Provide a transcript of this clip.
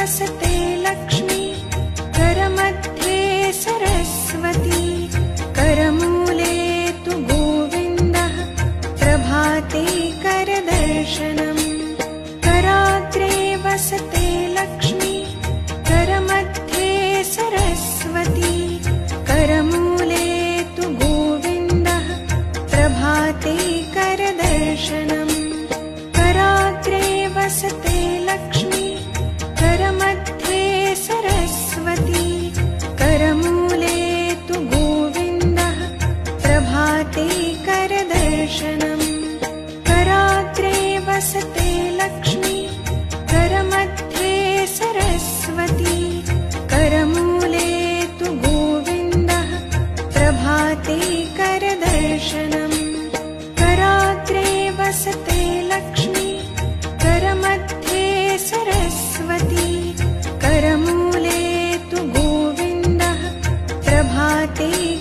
वसते लक्ष्मी, करमध्ये सरस्वती, करमूले तु गोविन्दः, प्रभाते करदर्शनम्। कराग्रे वसते लक्ष्मी, करमध्ये सरस्वती, करमूले तु गोविन्दः, प्रभाते करदर्शनम्। कराग्रे वसते लक्ष्मी, करमध्ये सरस्वती, करमूले तु गोविन्दः, प्रभाते करदर्शनम्। कराग्रे वसते लक्ष्मी, करमध्ये सरस्वती, करमूले तु गोविन्दः, प्रभाते करदर्शनम्। कराग्रे वसते लक्ष्मी, करमध्ये सरस्वती, करमूले तु गोविन्दः, प्रभाते